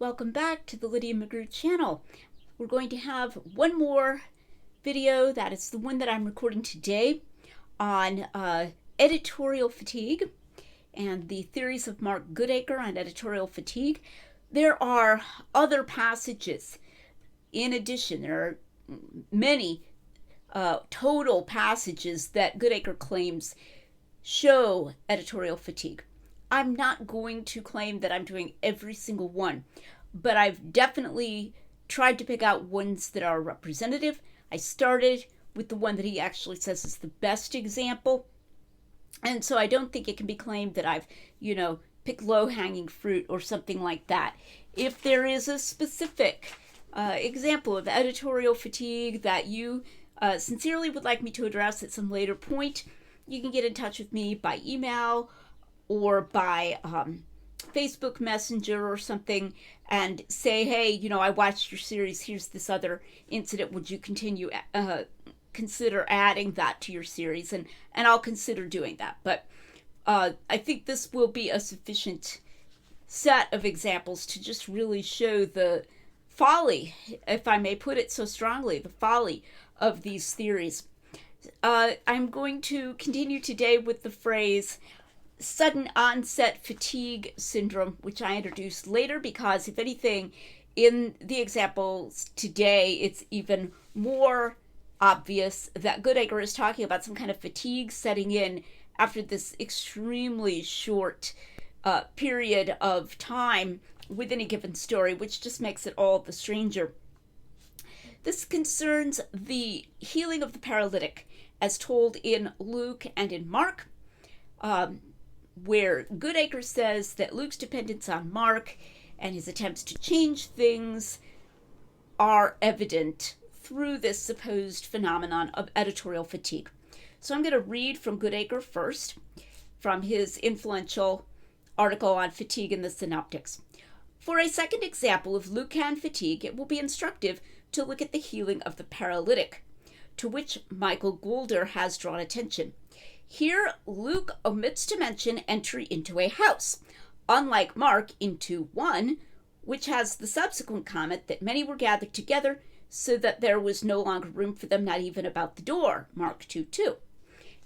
Welcome back to the Lydia McGrew channel. We're going to have one more video, that is the one that I'm recording today, on editorial fatigue and the theories of Mark Goodacre on editorial fatigue. There are other passages in addition. There are many total passages that Goodacre claims show editorial fatigue. I'm not going to claim that I'm doing every single one, but I've definitely tried to pick out ones that are representative. I started with the one that he actually says is the best example, and so I don't think it can be claimed that I've, picked low-hanging fruit or something like that. If there is a specific example of editorial fatigue that you sincerely would like me to address at some later point, you can get in touch with me by email or by Facebook Messenger or something and say, hey, I watched your series, here's this other incident, would you consider adding that to your series? And I'll consider doing that. But I think this will be a sufficient set of examples to just really show the folly, if I may put it so strongly, the folly of these theories. I'm going to continue today with the phrase sudden onset fatigue syndrome, which I introduced later because, if anything, in the examples today, it's even more obvious that Goodacre is talking about some kind of fatigue setting in after this extremely short period of time within a given story, which just makes it all the stranger. This concerns the healing of the paralytic as told in Luke and in Mark, where Goodacre says that Luke's dependence on Mark and his attempts to change things are evident through this supposed phenomenon of editorial fatigue. So I'm going to read from Goodacre first, from his influential article on fatigue in the Synoptics. For a second example of Lucan fatigue, it will be instructive to look at the healing of the paralytic, to which Michael Goulder has drawn attention. Here, Luke omits to mention entry into a house, unlike Mark into one, which has the subsequent comment that many were gathered together so that there was no longer room for them, not even about the door, Mark 2:2.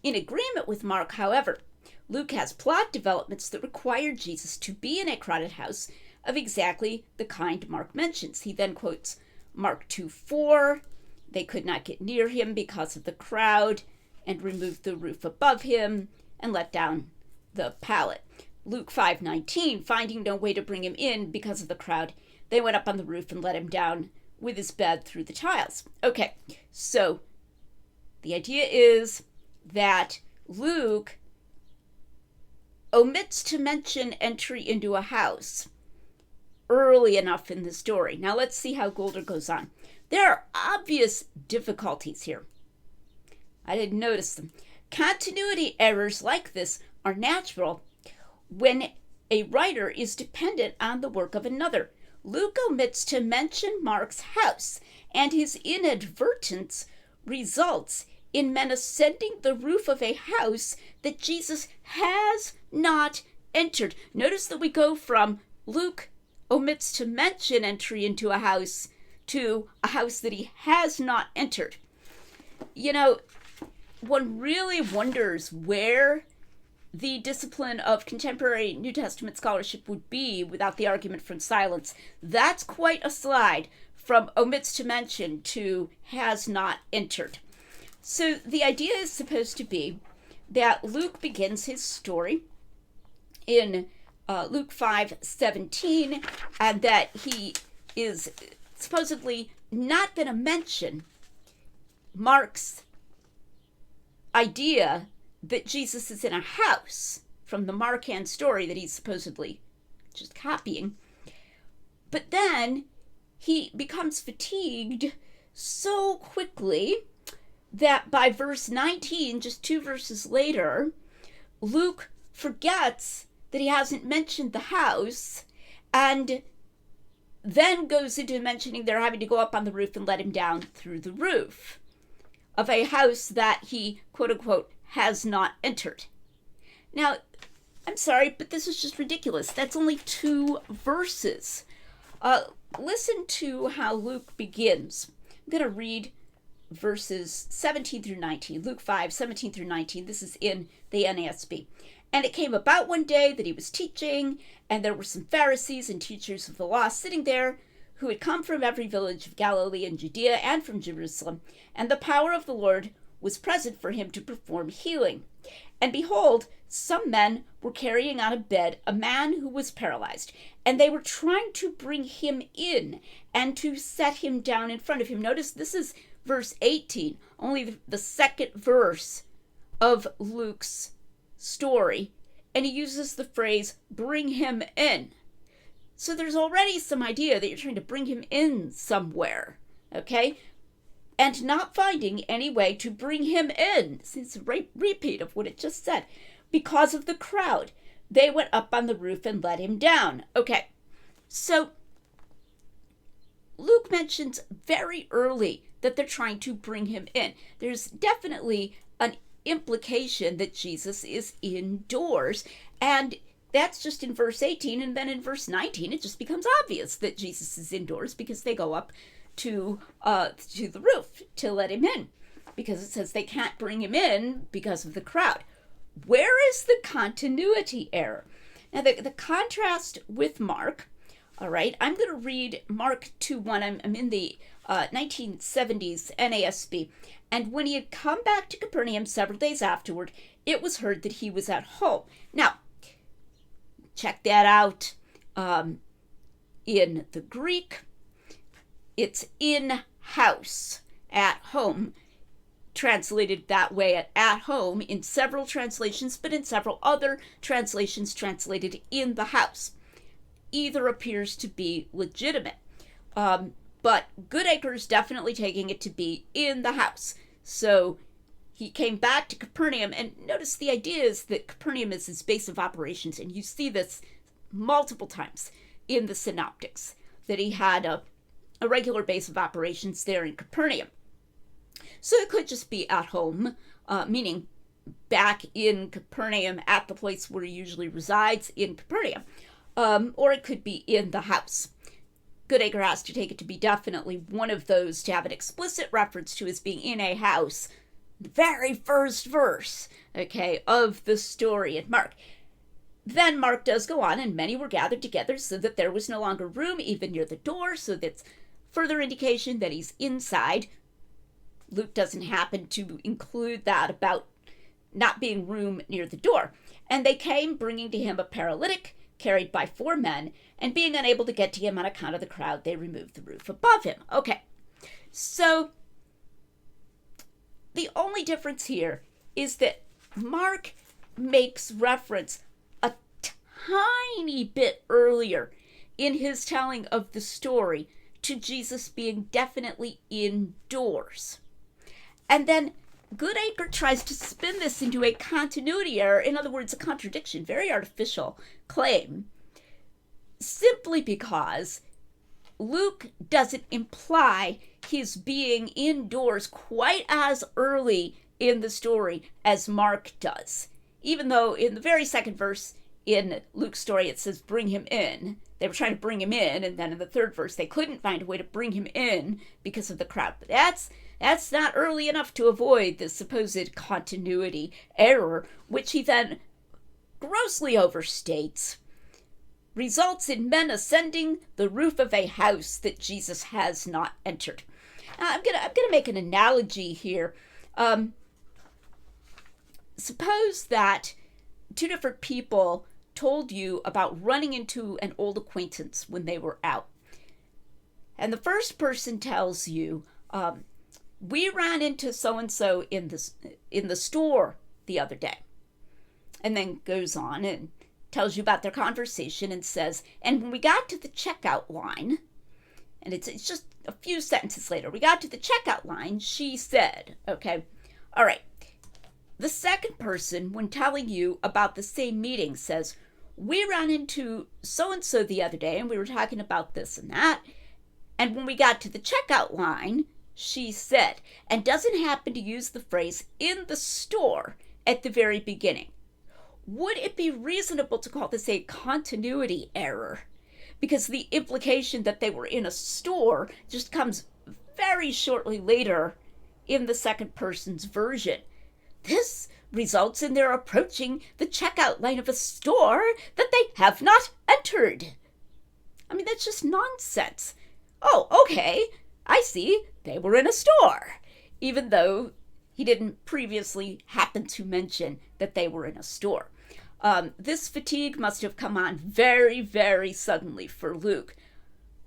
In agreement with Mark, however, Luke has plot developments that require Jesus to be in a crowded house of exactly the kind Mark mentions. He then quotes Mark 2:4, they could not get near him because of the crowd, and removed the roof above him and let down the pallet. Luke 5:19, finding no way to bring him in because of the crowd, they went up on the roof and let him down with his bed through the tiles. Okay, so the idea is that Luke omits to mention entry into a house early enough in the story. Now let's see how Goulder goes on. There are obvious difficulties here. I didn't notice them. Continuity errors like this are natural when a writer is dependent on the work of another. Luke omits to mention Mark's house, and his inadvertence results in men ascending the roof of a house that Jesus has not entered. Notice that we go from Luke omits to mention entry into a house to a house that he has not entered. One really wonders where the discipline of contemporary New Testament scholarship would be without the argument from silence. That's quite a slide from omits to mention to has not entered. So the idea is supposed to be that Luke begins his story in Luke 5:17, and that he is supposedly not going to mention Mark's idea that Jesus is in a house from the Markan story that he's supposedly just copying. But then he becomes fatigued so quickly that by verse 19, just 2 verses later, Luke forgets that he hasn't mentioned the house and then goes into mentioning they're having to go up on the roof and let him down through the roof of a house that he, quote unquote, has not entered. Now, I'm sorry, but this is just ridiculous. That's only 2 verses. Listen to how Luke begins. I'm going to read verses 17 through 19. Luke 5, 17 through 19. This is in the NASB. And it came about one day that he was teaching, and there were some Pharisees and teachers of the law sitting there who had come from every village of Galilee and Judea and from Jerusalem. And the power of the Lord was present for him to perform healing. And behold, some men were carrying on a bed a man who was paralyzed, and they were trying to bring him in and to set him down in front of him. Notice this is verse 18, only the second verse of Luke's story, and he uses the phrase, bring him in. So there's already some idea that you're trying to bring him in somewhere, okay? And not finding any way to bring him in. It's a repeat of what it just said. Because of the crowd, they went up on the roof and let him down. Okay, so Luke mentions very early that they're trying to bring him in. There's definitely an implication that Jesus is indoors, and that's just in verse 18, and then in verse 19 it just becomes obvious that Jesus is indoors because they go up to the roof to let him in, because it says they can't bring him in because of the crowd. Where is the continuity error? Now the contrast with Mark, all right, I'm going to read Mark 2:1. I'm in the 1970s NASB. And when he had come back to Capernaum several days afterward, it was heard that he was at home. Now, check that out. In the Greek, it's in-house, at home, translated that way at home in several translations, but in several other translations translated in the house. Either appears to be legitimate. But Goodacre is definitely taking it to be in the house. So he came back to Capernaum, and notice the idea is that Capernaum is his base of operations, and you see this multiple times in the synoptics, that he had a regular base of operations there in Capernaum. So it could just be at home, meaning back in Capernaum at the place where he usually resides in Capernaum, or it could be in the house. Goodacre has to take it to be definitely one of those, to have an explicit reference to his being in a house. The very first verse, okay, of the story in Mark. Then Mark does go on, and many were gathered together so that there was no longer room even near the door, so that's further indication that he's inside. Luke doesn't happen to include that about not being room near the door. And they came, bringing to him a paralytic, carried by 4 men, and being unable to get to him on account of the crowd, they removed the roof above him. Okay, so the only difference here is that Mark makes reference a tiny bit earlier in his telling of the story to Jesus being definitely indoors. And then Goodacre tries to spin this into a continuity error, in other words, a contradiction, very artificial claim, simply because Luke doesn't imply his being indoors quite as early in the story as Mark does. Even though in the very second verse in Luke's story it says bring him in. They were trying to bring him in, and then in the third verse they couldn't find a way to bring him in because of the crowd. But that's not early enough to avoid the supposed continuity error, which he then grossly overstates, results in men ascending the roof of a house that Jesus has not entered. Now, I'm gonna make an analogy here. Suppose that 2 different people told you about running into an old acquaintance when they were out. And the first person tells you, we ran into so-and-so in the store the other day. And then goes on and tells you about their conversation and says, and when we got to the checkout line, and it's just a few sentences later, we got to the checkout line, she said, okay, all right. The second person, when telling you about the same meeting, says, we ran into so-and-so the other day, and we were talking about this and that, and when we got to the checkout line, she said, and doesn't happen to use the phrase in the store at the very beginning. Would it be reasonable to call this a continuity error? because the implication that they were in a store just comes very shortly later in the second person's version. This results in their approaching the checkout line of a store that they have not entered. I mean, that's just nonsense. Oh, okay, I see, they were in a store, even though he didn't previously happen to mention that they were in a store. This fatigue must have come on very, very suddenly for Luke.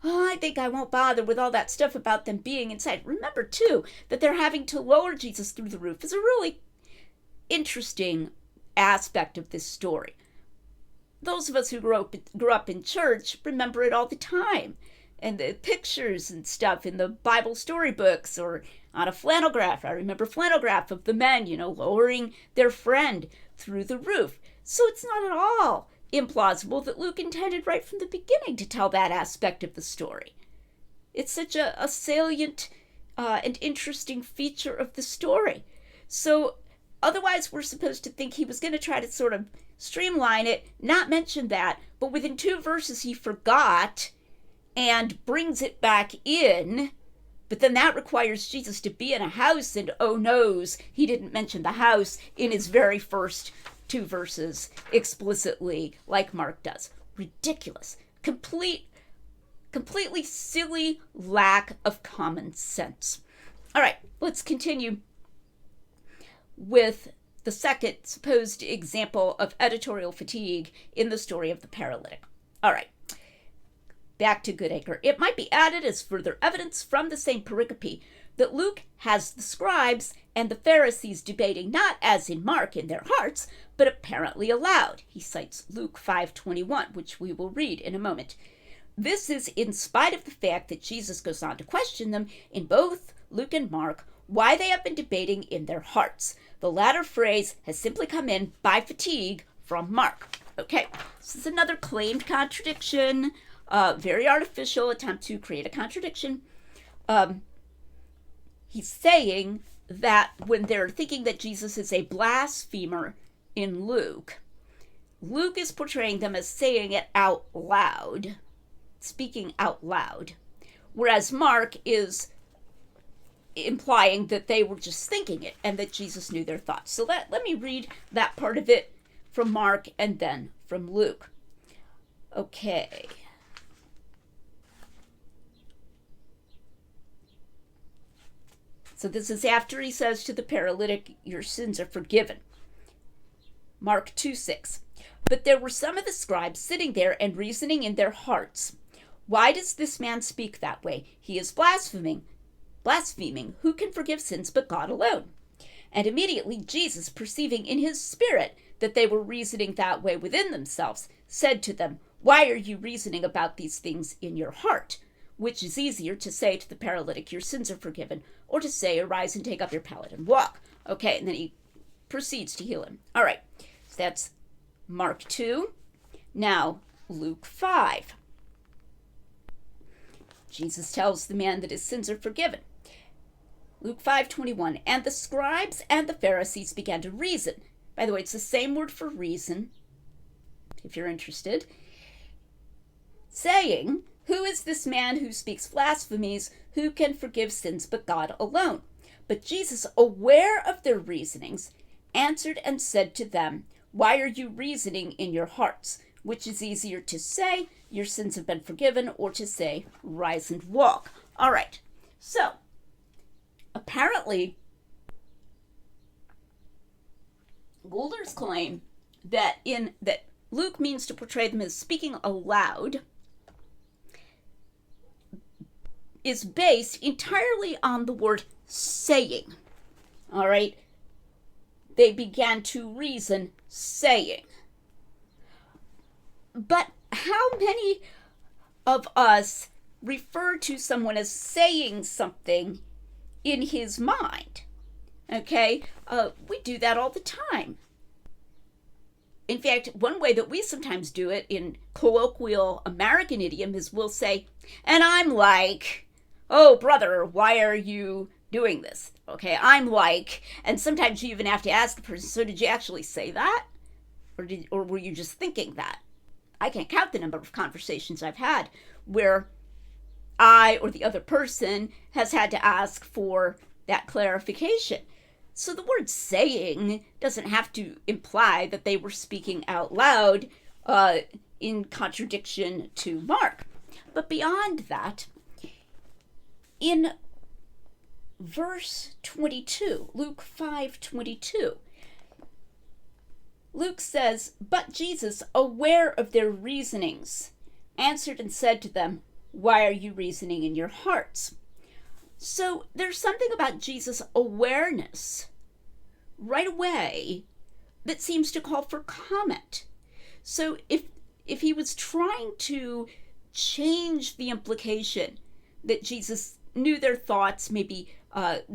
Oh, I think I won't bother with all that stuff about them being inside. Remember, too, that they're having to lower Jesus through the roof is a really interesting aspect of this story. Those of us who grew up in church remember it all the time. And the pictures and stuff in the Bible storybooks or on a flannel graph. I remember flannel graph of the men, lowering their friend through the roof. So it's not at all implausible that Luke intended right from the beginning to tell that aspect of the story. It's such a salient and interesting feature of the story. So otherwise, we're supposed to think he was going to try to sort of streamline it, not mention that, but within 2 verses he forgot and brings it back in. But then that requires Jesus to be in a house, and oh noes, he didn't mention the house in his very first 2 verses explicitly, like Mark does. Ridiculous. Completely silly lack of common sense. All right, let's continue with the second supposed example of editorial fatigue in the story of the paralytic. All right, back to Goodacre. It might be added as further evidence from the same pericope that Luke has the scribes and the Pharisees debating not as in Mark in their hearts, but apparently aloud. He cites Luke 5:21, which we will read in a moment. This is in spite of the fact that Jesus goes on to question them in both Luke and Mark why they have been debating in their hearts. The latter phrase has simply come in by fatigue from Mark. Okay, this is another claimed contradiction, very artificial attempt to create a contradiction. He's saying that when they're thinking that Jesus is a blasphemer in Luke, Luke is portraying them as saying it out loud, speaking out loud, whereas Mark is implying that they were just thinking it and that Jesus knew their thoughts. So let me read that part of it from Mark and then from Luke. Okay. So this is after he says to the paralytic, your sins are forgiven. Mark 2:6. But there were some of the scribes sitting there and reasoning in their hearts, why does this man speak that way? He is blaspheming. Who can forgive sins but God alone? And immediately Jesus, perceiving in his spirit that they were reasoning that way within themselves, said to them, why are you reasoning about these things in your heart? Which is easier, to say to the paralytic, your sins are forgiven, or to say, arise and take up your pallet and walk. Okay, and then he proceeds to heal him. All right, so that's Mark 2. Now, Luke 5. Jesus tells the man that his sins are forgiven. Luke 5:21, and the scribes and the Pharisees began to reason. By the way, it's the same word for reason, if you're interested, saying, who is this man who speaks blasphemies? Who can forgive sins but God alone? But Jesus, aware of their reasonings, answered and said to them, why are you reasoning in your hearts? Which is easier, to say, your sins have been forgiven, or to say, rise and walk. All right, so apparently Goulder's claim that Luke means to portray them as speaking aloud is based entirely on the word saying. All right, they began to reason saying. But how many of us refer to someone as saying something in his mind? Okay, we do that all the time. In fact, one way that we sometimes do it in colloquial American idiom is we'll say, and I'm like, oh, brother, why are you doing this? Okay, I'm like, and sometimes you even have to ask the person, so did you actually say that? Or were you just thinking that? I can't count the number of conversations I've had where I or the other person has had to ask for that clarification. So the word saying doesn't have to imply that they were speaking out loud in contradiction to Mark. But beyond that, in verse 22, Luke 5:22, Luke says, "But Jesus, aware of their reasonings, answered and said to them, 'Why are you reasoning in your hearts?'" So there's something about Jesus' awareness right away that seems to call for comment. So if he was trying to change the implication that Jesus knew their thoughts, maybe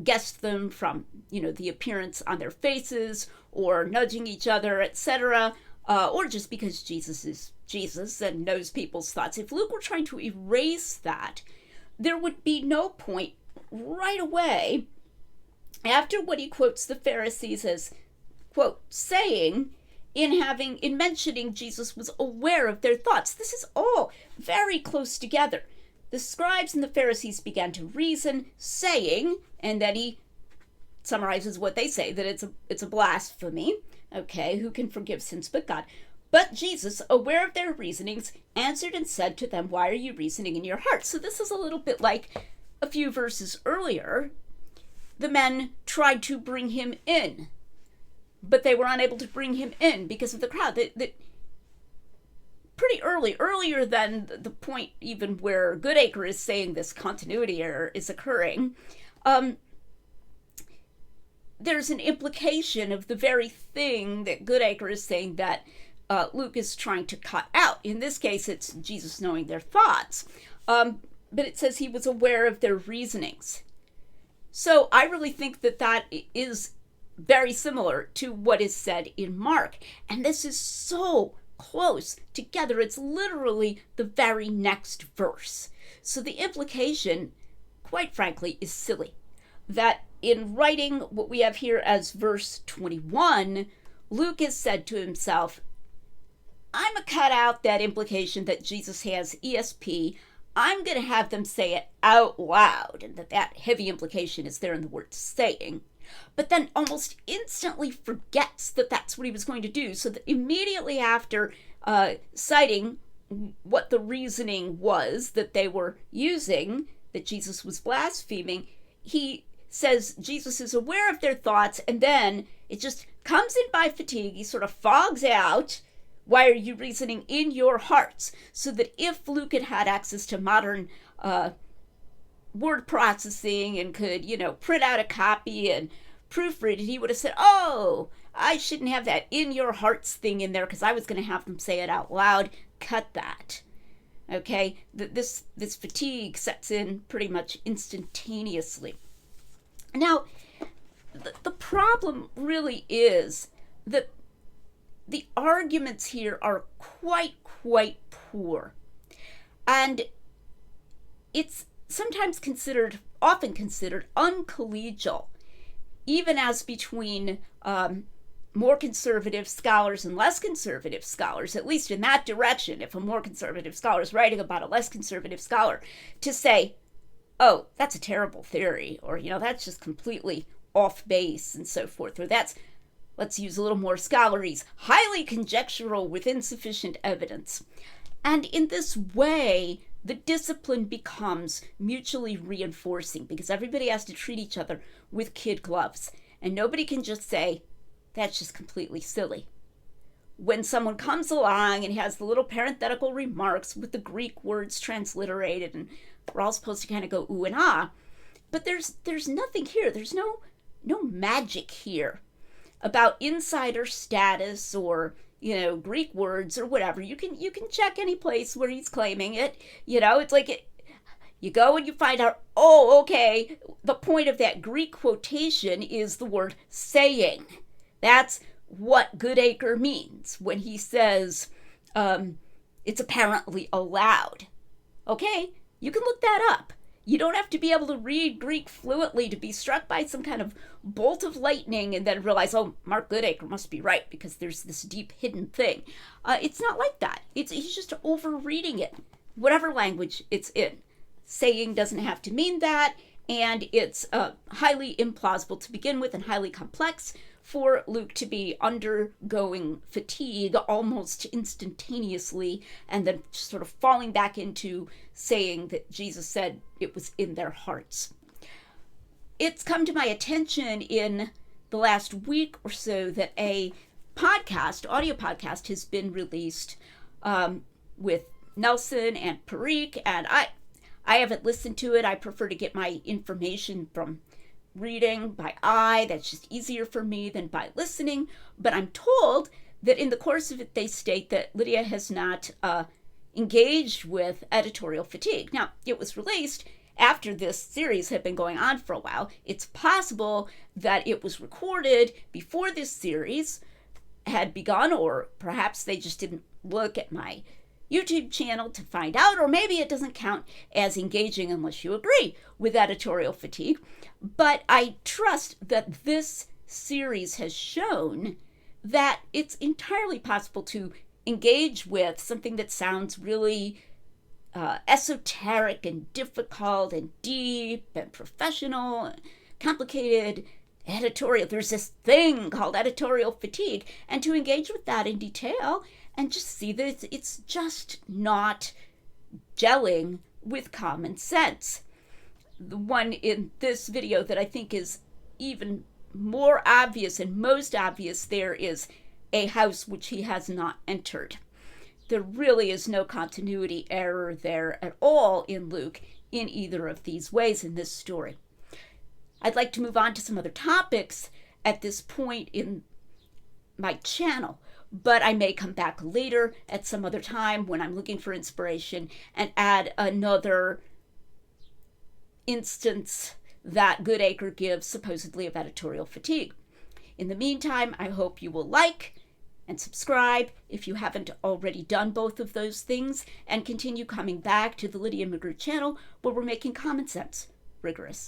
guessed them from, the appearance on their faces or nudging each other, etc., or just because Jesus is Jesus and knows people's thoughts. If Luke were trying to erase that, there would be no point right away after what he quotes the Pharisees as, quote, saying, in mentioning Jesus was aware of their thoughts. This is all very close together. The scribes and the Pharisees began to reason, saying, and then he summarizes what they say, that it's a blasphemy. Okay, who can forgive sins but God? But Jesus, aware of their reasonings, answered and said to them, "Why are you reasoning in your hearts?" So this is a little bit like a few verses earlier. The men tried to bring him in, but they were unable to bring him in because of the crowd. That pretty earlier than the point even where Goodacre is saying this continuity error is occurring, there's an implication of the very thing that Goodacre is saying that Luke is trying to cut out. In this case, it's Jesus knowing their thoughts. But it says he was aware of their reasonings. So I really think that is very similar to what is said in Mark. And this is so close together. It's literally the very next verse. So the implication, quite frankly, is silly. That in writing what we have here as verse 21, Luke has said to himself, I'm going to cut out that implication that Jesus has ESP. I'm going to have them say it out loud, and that heavy implication is there in the word saying, but then almost instantly forgets that that's what he was going to do, so that immediately after citing what the reasoning was that they were using, that Jesus was blaspheming, he says Jesus is aware of their thoughts, and then it just comes in by fatigue. He sort of fogs out, "Why are you reasoning in your hearts?" So that if Luke had had access to modern word processing and could, print out a copy and proofread it, he would have said, "Oh, I shouldn't have that in your hearts thing in there because I was going to have them say it out loud. Cut that." Okay, this fatigue sets in pretty much instantaneously. Now, the problem really is that the arguments here are quite poor. And it's often considered uncollegial, even as between more conservative scholars and less conservative scholars, at least in that direction, if a more conservative scholar is writing about a less conservative scholar, to say, "Oh, that's a terrible theory," or, "That's just completely off base," and so forth, or "That's, let's use a little more scholarese, highly conjectural with insufficient evidence." And in this way, the discipline becomes mutually reinforcing because everybody has to treat each other with kid gloves. And nobody can just say, "That's just completely silly." When someone comes along and has the little parenthetical remarks with the Greek words transliterated, and we're all supposed to kind of go ooh and ah, but there's nothing here. There's no magic here about insider status or, Greek words or whatever. You can check any place where he's claiming it. It's like you go and you find out, oh, okay, the point of that Greek quotation is the word saying. That's what Goodacre means when he says it's apparently allowed. Okay, you can look that up. You don't have to be able to read Greek fluently to be struck by some kind of bolt of lightning and then realize, oh, Mark Goodacre must be right because there's this deep hidden thing. It's not like that. He's just overreading it, whatever language it's in. Saying doesn't have to mean that, and it's highly implausible to begin with and highly complex for Luke to be undergoing fatigue almost instantaneously and then sort of falling back into saying that Jesus said it was in their hearts. It's come to my attention in the last week or so that a audio podcast has been released with Nelson and Perique, and I haven't listened to it. I prefer to get my information from reading by eye. That's just easier for me than by listening. But I'm told that in the course of it, they state that Lydia has not engaged with editorial fatigue. Now, it was released after this series had been going on for a while. It's possible that it was recorded before this series had begun, or perhaps they just didn't look at my YouTube channel to find out, or maybe it doesn't count as engaging unless you agree with editorial fatigue. But I trust that this series has shown that it's entirely possible to engage with something that sounds really esoteric and difficult and deep and professional and complicated. Editorial, there's this thing called editorial fatigue, and to engage with that in detail and just see that it's just not gelling with common sense. The one in this video that I think is even more obvious and most obvious there is a house which he has not entered. There really is no continuity error there at all in Luke in either of these ways in this story. I'd like to move on to some other topics at this point in my channel, but I may come back later at some other time when I'm looking for inspiration and add another instance that Goodacre gives supposedly of editorial fatigue. In the meantime, I hope you will like and subscribe if you haven't already done both of those things, and continue coming back to the Lydia McGrew channel where we're making common sense rigorous.